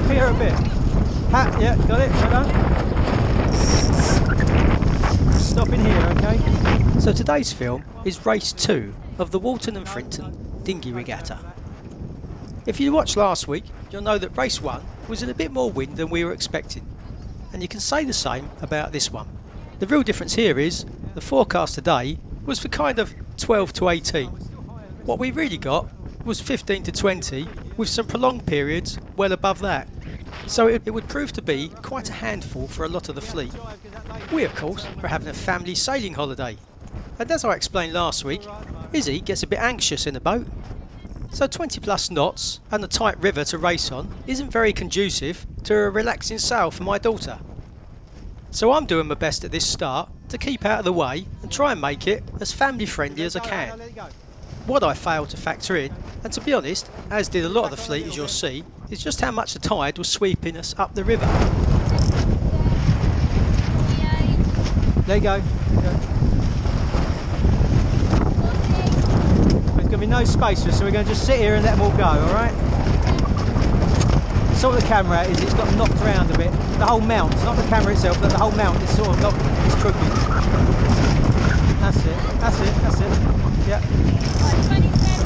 here a bit. Pat, yeah, got it, well done. Stop in here, okay? So today's film is race 2 of the Walton and Frinton dinghy regatta. If you watched last week, you'll know that race 1 was in a bit more wind than we were expecting. And you can say the same about this one. The real difference here is the forecast today was for kind of 12 to 18. What we really got was 15 to 20 with some prolonged periods well above that. So it would prove to be quite a handful for a lot of the fleet. We of course are having a family sailing holiday. And as I explained last week, Izzy gets a bit anxious in a boat. So 20 plus knots and a tight river to race on isn't very conducive to a relaxing sail for my daughter. So I'm doing my best at this start to keep out of the way and try and make it as family friendly as I can. What I failed to factor in, and to be honest, as did a lot of the fleet as you'll see, is just how much the tide was sweeping us up the river. There you go. There's going to be no space for us, so we're going to just sit here and let them all go, alright? Sort of the camera is it's got knocked around a bit. The whole mount, not the camera itself, but the whole mount is sort of got, it's crooked. That's it. Yeah.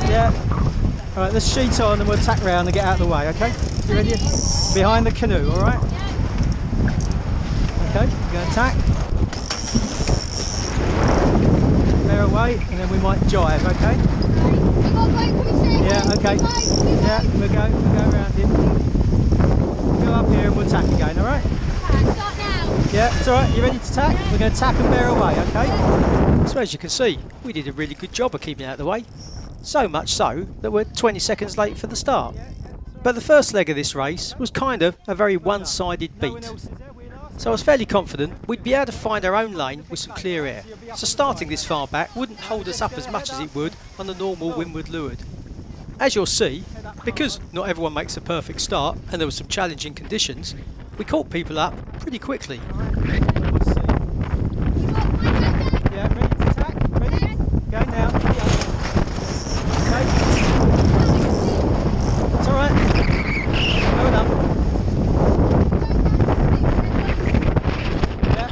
Yeah. Alright, let's sheet on and we'll tack round and get out of the way, okay? You ready? Behind the canoe, alright? Okay, we're going to tack. Bear away, and then we might jive, okay? Yeah, okay. Yeah, we'll go around here. Go up here and we'll tack again, alright? Start now. Yeah, it's alright. You ready to tack? We're going to tack and bear away, okay? So as you can see, we did a really good job of keeping out of the way. So much so that we're 20 seconds late for the start. But the first leg of this race was kind of a very one-sided beat. So I was fairly confident we'd be able to find our own lane with some clear air. So starting this far back wouldn't hold us up as much as it would on the normal windward leeward. As you'll see, because not everyone makes a perfect start and there were some challenging conditions, we caught people up pretty quickly. Yeah, ready to tack? Ready? Go now. Okay. It's alright. Going up. Yeah.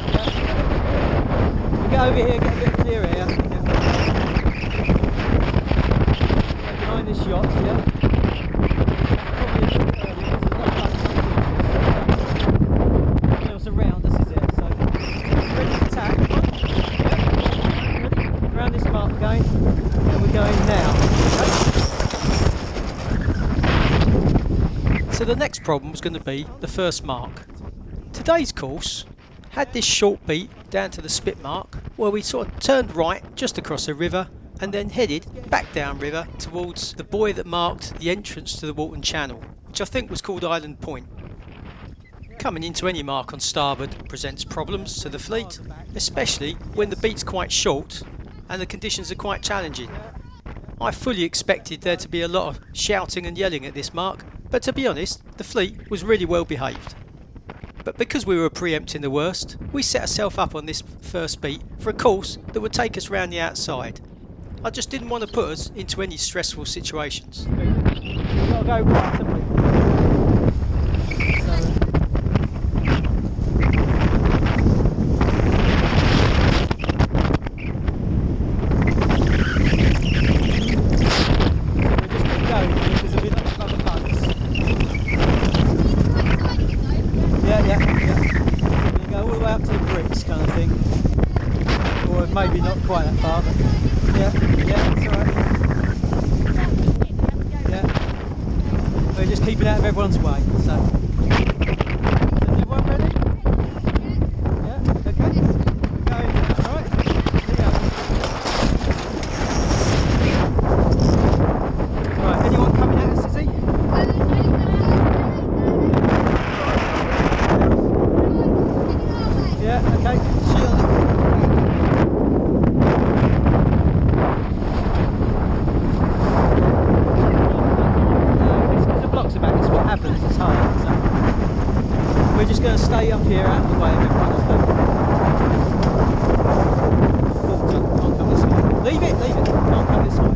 We'll get over here, get a bit of clear air. Yeah. Behind this yacht, yeah. Around us, is it? So ready to tack. Ready? Around this mark again, and we're going now. Okay. So the next problem was going to be the first mark. Today's course had this short beat down to the spit mark where we sort of turned right just across the river and then headed back down river towards the buoy that marked the entrance to the Walton Channel, which I think was called Island Point. Coming into any mark on starboard presents problems to the fleet, especially when the beat's quite short and the conditions are quite challenging. I fully expected there to be a lot of shouting and yelling at this mark, but to be honest, the fleet was really well behaved. But because we were preempting the worst, we set ourselves up on this first beat for a course that would take us round the outside. I just didn't want to put us into any stressful situations. We've got to go right, haven't we? Maybe not quite that far, but yeah, it's alright. Yeah, we're just keeping out of everyone's way. So, is everyone ready? Yeah, okay. We're going now, alright? Right, anyone coming at us, is he? Yeah, okay. Shield. We're just going to stay up here out of the way of everyone else. Can't come this way. Leave it. Can't come this way.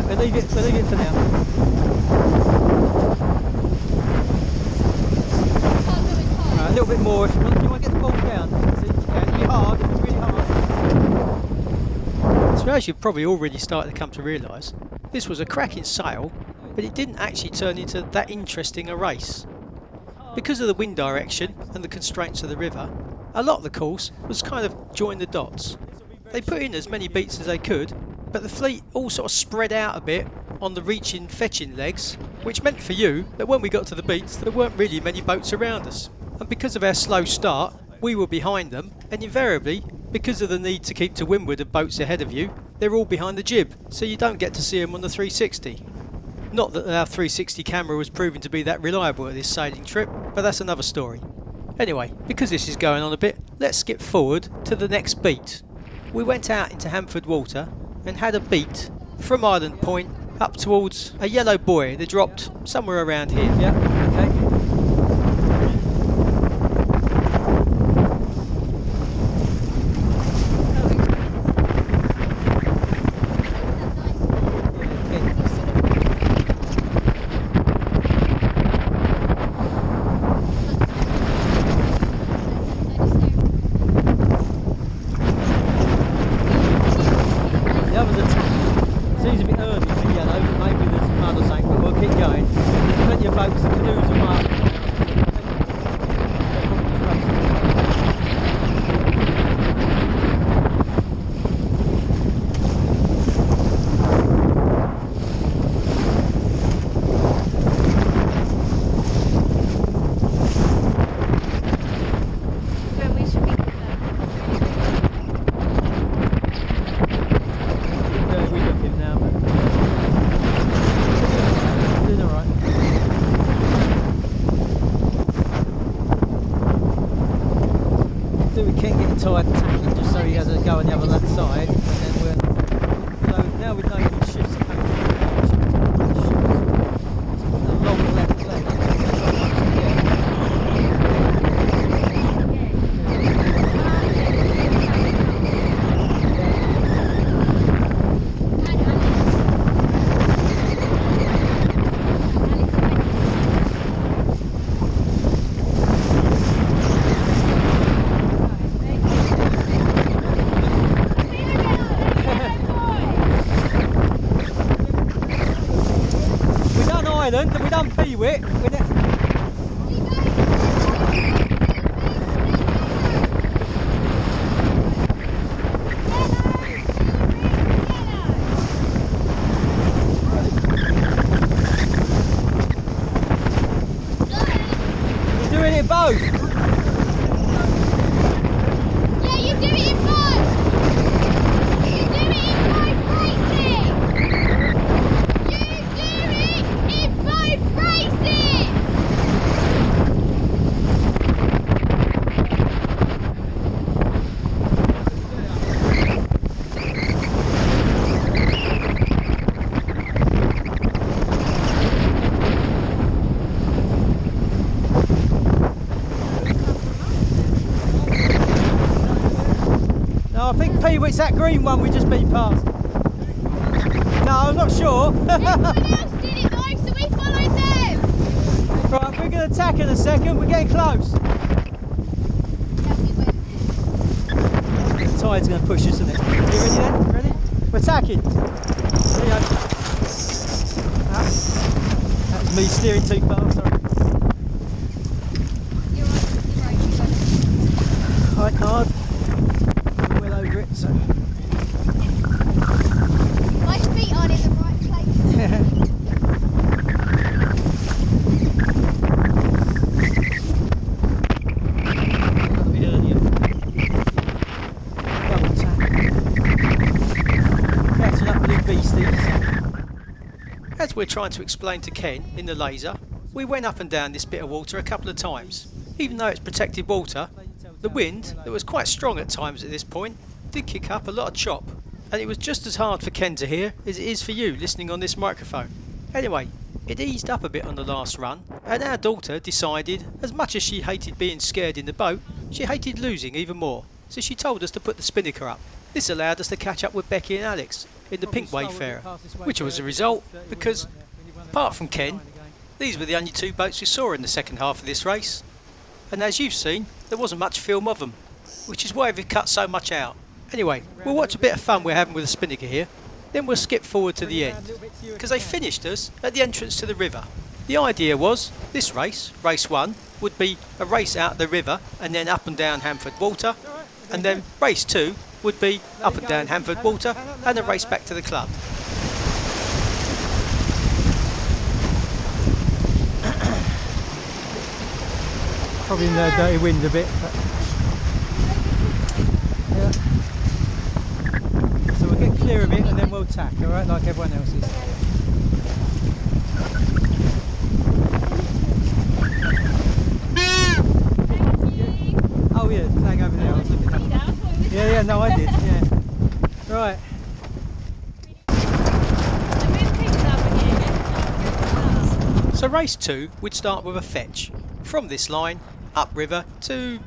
We're leave it for now. Right, a little bit more if you want. Do you want to get the ball down? See if you can. It'll be hard, it'll be really hard. So as you've probably already started to come to realise, this was a cracking sail, but it didn't actually turn into that interesting a race. Because of the wind direction and the constraints of the river, a lot of the course was kind of join the dots. They put in as many beats as they could, but the fleet all sort of spread out a bit on the reaching fetching legs, which meant for you that when we got to the beats there weren't really many boats around us. And because of our slow start, we were behind them, and invariably, because of the need to keep to windward of boats ahead of you, they're all behind the jib, so you don't get to see them on the 360. Not that our 360 camera was proving to be that reliable at this sailing trip, but that's another story. Anyway, because this is going on a bit, let's skip forward to the next beat. We went out into Hamford Water and had a beat from Island Point up towards a yellow buoy that dropped somewhere around here. Yeah, okay. Seems a bit early for yellow, maybe there's mud or something, but we'll keep going. There's plenty of boats and canoes and up. Tight tacking just so he has a go on the other left side, and then we're so now we know he shifts the long left leg. Island, and we done Peewit. You're doing it both. Yeah, you do it in both. You do it in both races. Both races! No, I think Peewit's that green one we just been past. No, I'm not sure. Everyone else did it though, so we followed them. Right, we're going to tack in a second, we're getting close. The tide's going to push us, isn't it? You ready then? Ready? We're tacking. There you go. Ah, that was me steering too far, sorry. You're right, Quite hard. Well over it, so. my feet aren't in the right place. As we're trying to explain to Ken in the laser, we went up and down this bit of water a couple of times. Even though it's protected water, the wind, that was quite strong at times at this point, did kick up a lot of chop, and it was just as hard for Ken to hear as it is for you listening on this microphone. Anyway, it eased up a bit on the last run, and our daughter decided, as much as she hated being scared in the boat, she hated losing even more, so she told us to put the spinnaker up. This allowed us to catch up with Becky and Alex, in the Pink Wayfarer, which was a result because, apart from Ken, these were the only two boats we saw in the second half of this race. And as you've seen, there wasn't much film of them, which is why we've cut so much out. Anyway, we'll watch a bit of fun we're having with the Spinnaker here, then we'll skip forward to the end, because they finished us at the entrance to the river. The idea was, this race, race 1, would be a race out the river and then up and down Hamford Water, and then race 2 would be up and down Hamford Water and a race back to the club. Probably in the dirty wind a bit, but yeah. So we'll get clear a bit and then we'll tack, alright, like everyone else is. Oh yeah, tag over there. I was looking at. Yeah, no, I did, yeah. Right. So race 2 would start with a fetch from this line upriver to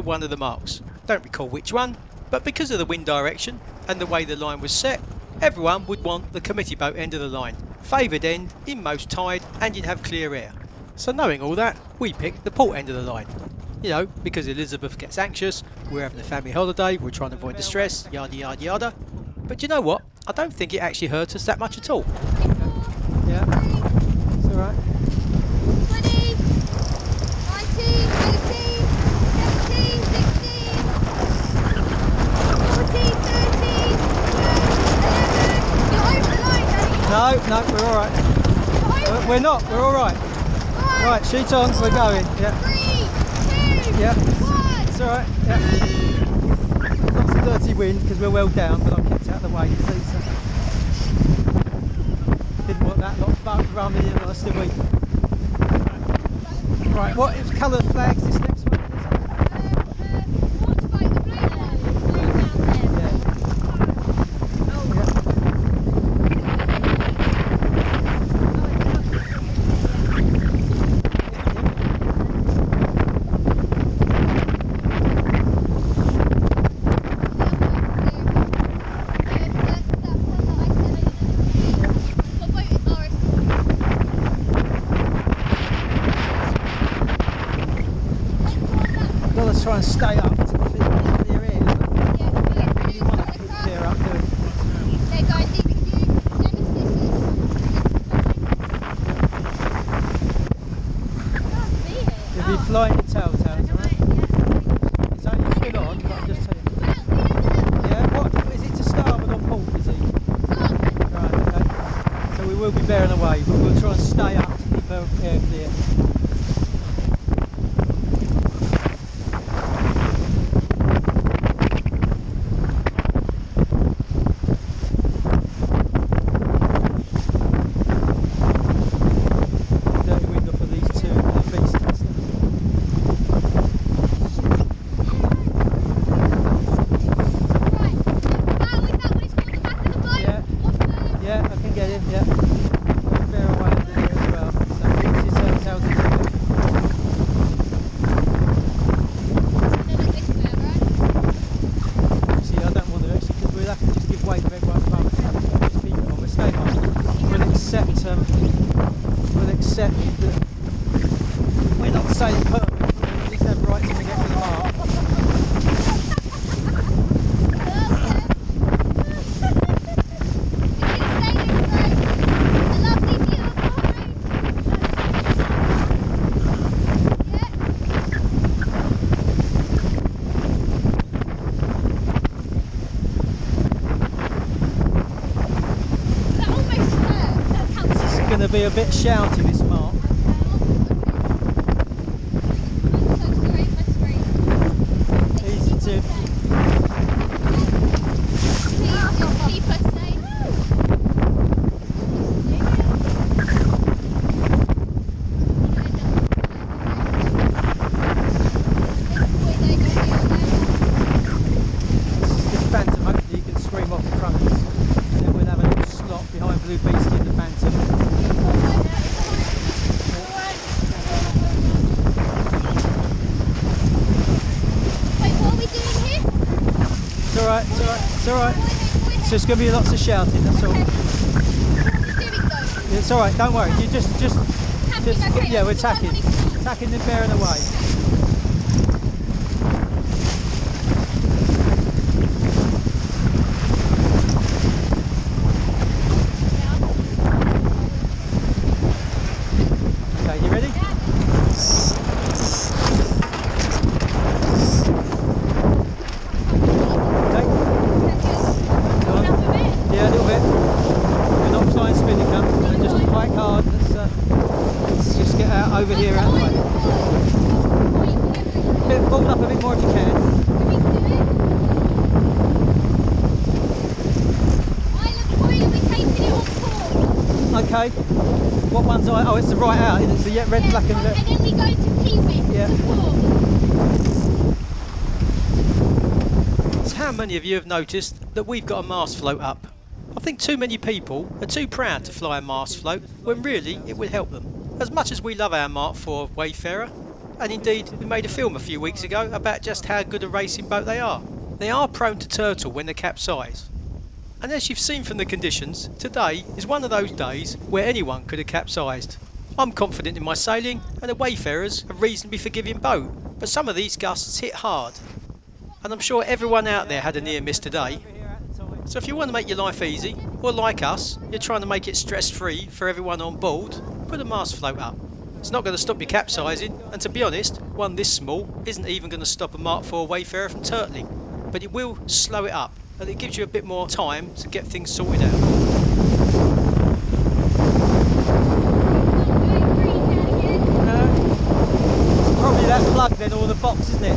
one of the marks. Don't recall which one, but because of the wind direction and the way the line was set, everyone would want the committee boat end of the line, favoured end, inmost tide, and you'd have clear air. So knowing all that, we picked the port end of the line. You know, because Elizabeth gets anxious, we're having a family holiday, we're trying to avoid the stress, yada yada yada. But you know what? I don't think it actually hurt us that much at all. Yeah, it's alright. 20, 19, 18, 17, 16, 14, 13, 11. You're over the line, Daddy. No, we're alright. We're not, we're alright. Right, sheet on, we're going. Yeah. 3, 2, Yeah. 1. It's alright. Yeah. Lots of dirty wind because we're well down, but I've kept out of the way, you see. So. Didn't want that lot of boat running in us, did we? Right, what colour flags this next one? Try and stay up to clear air. You want to clear up, do it. They're going deep with you. You'll be flying your telltales, alright? It's only still on, but I'm just telling you. Yeah, what is it to starboard or port, is he? Right, okay. So we will be bearing away, but we'll try and stay up to keep our air clear. We'll accept that we're not saying perfect, but we at least have rights when we get to the mark. Going to be a bit shouty, this mark. Easy to keep us safe. this Phantom, hopefully you can scream off the trumpets, and then we'll have a little slot behind Blue Beastie in the Phantom. just going to be lots of shouting, that's all. What are you doing though? It's alright, don't worry. You just Tacking, okay. yeah, we're tacking. Tacking and bearing away. Okay, you ready? Okay. Go on. Yeah, a little bit. We're not flying spinning come. And just hike hard. Let's just get out over here out of the way. Pull up a bit more if you can. Okay. What one's I? Oh, it's the right out. It's the red, black, and left. And then we go to Peewit. Yeah. So how many of you have noticed that we've got a mast float up? I think too many people are too proud to fly a mast float when really it would help them. As much as we love our Mark IV Wayfarer, and indeed we made a film a few weeks ago about just how good a racing boat they are prone to turtle when they capsize. And as you've seen from the conditions, today is one of those days where anyone could have capsized. I'm confident in my sailing and the Wayfarer's a reasonably forgiving boat, but some of these gusts hit hard. And I'm sure everyone out there had a near miss today. So if you want to make your life easy, or like us, you're trying to make it stress-free for everyone on board, put a mast float up. It's not going to stop you capsizing, and to be honest, one this small isn't even going to stop a Mark IV Wayfarer from turtling, but it will slow it up, and it gives you a bit more time to get things sorted out. It's probably that plug then, or the box, isn't it?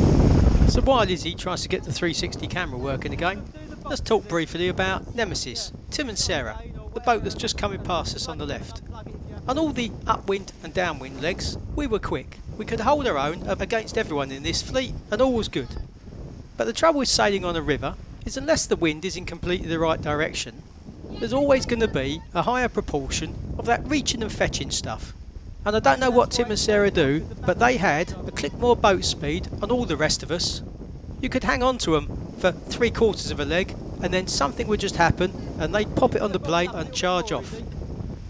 So while Izzy tries to get the 360 camera working again, let's talk briefly about Nemesis, Tim and Sarah, the boat that's just coming past us on the left. On all the upwind and downwind legs, we were quick. We could hold our own against everyone in this fleet, and all was good. But the trouble with sailing on a river is unless the wind is in completely the right direction, there's always going to be a higher proportion of that reaching and fetching stuff. And I don't know what Tim and Sarah do, but they had a click more boat speed on all the rest of us. You could hang on to them for 3/4 of a leg, and then something would just happen and they'd pop it on the plane and charge off.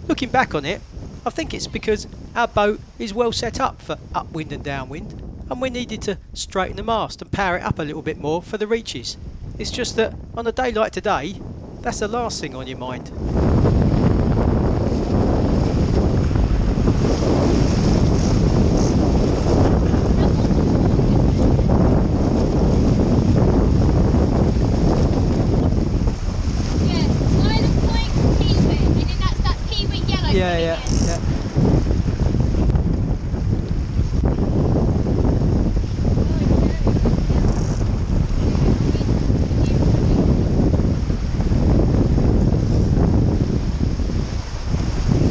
Looking back on it, I think it's because our boat is well set up for upwind and downwind, and we needed to straighten the mast and power it up a little bit more for the reaches. It's just that on a day like today, that's the last thing on your mind. Yeah.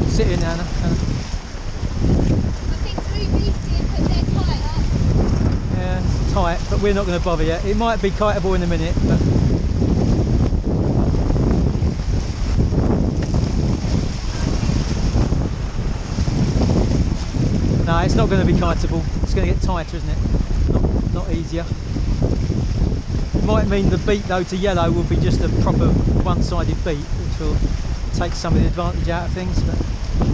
Sit in, Anna. I think Blue Beast did put their kite up. Yeah, it's tight, but we're not going to bother yet. It might be kiteable in a minute, but... No, it's not going to be kiteable. It's going to get tighter, isn't it? Not easier. It might mean the beat, though, to yellow will be just a proper one-sided beat, which will take some of the advantage out of things. But Are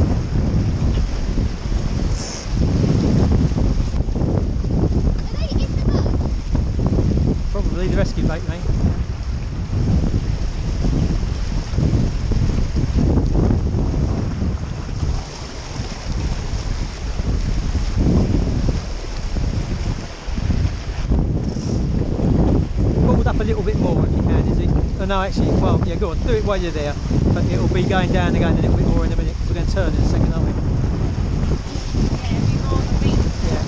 they in the boat? probably the rescue boat, mate. Up a little bit more if you can, is it? Oh, no, actually, well, yeah, go on, do it while you're there, but it'll be going down again a little bit more in a minute because we're going to turn in a second, aren't we? Yeah, be more on the beat. Yeah.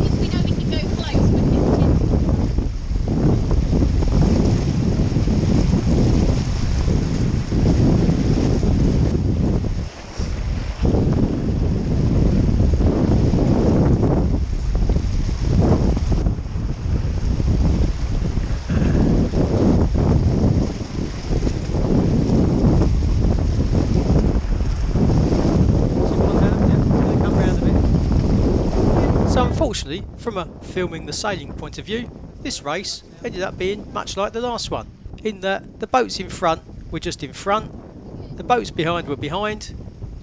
If we know we can go close, we can. Unfortunately, from a filming the sailing point of view, this race ended up being much like the last one, in that the boats in front were just in front, the boats behind were behind,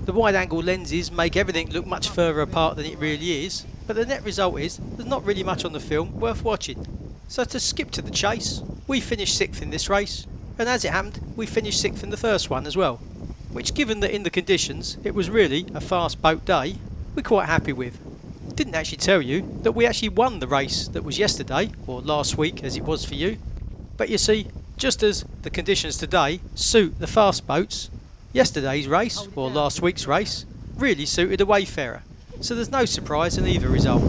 the wide angle lenses make everything look much further apart than it really is, but the net result is there's not really much on the film worth watching. So to skip to the chase, we finished 6th in this race, and as it happened, we finished 6th in the first one as well, which, given that in the conditions it was really a fast boat day, we're quite happy with. Didn't actually tell you that we actually won the race that was yesterday, or last week as it was for you, but you see, just as the conditions today suit the fast boats, yesterday's race, or last week's race, really suited a wayfarer, so there's no surprise in either result.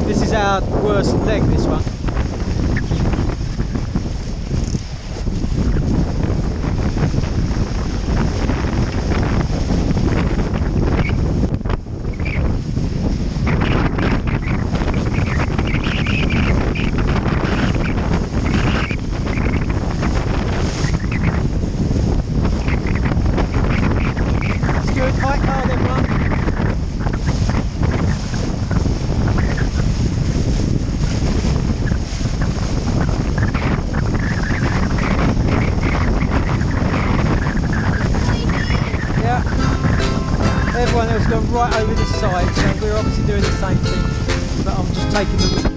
This is our worst leg, this one. It's good, high card everyone. Everyone else gone right over this side, so we're obviously doing the same thing, but I'm just taking the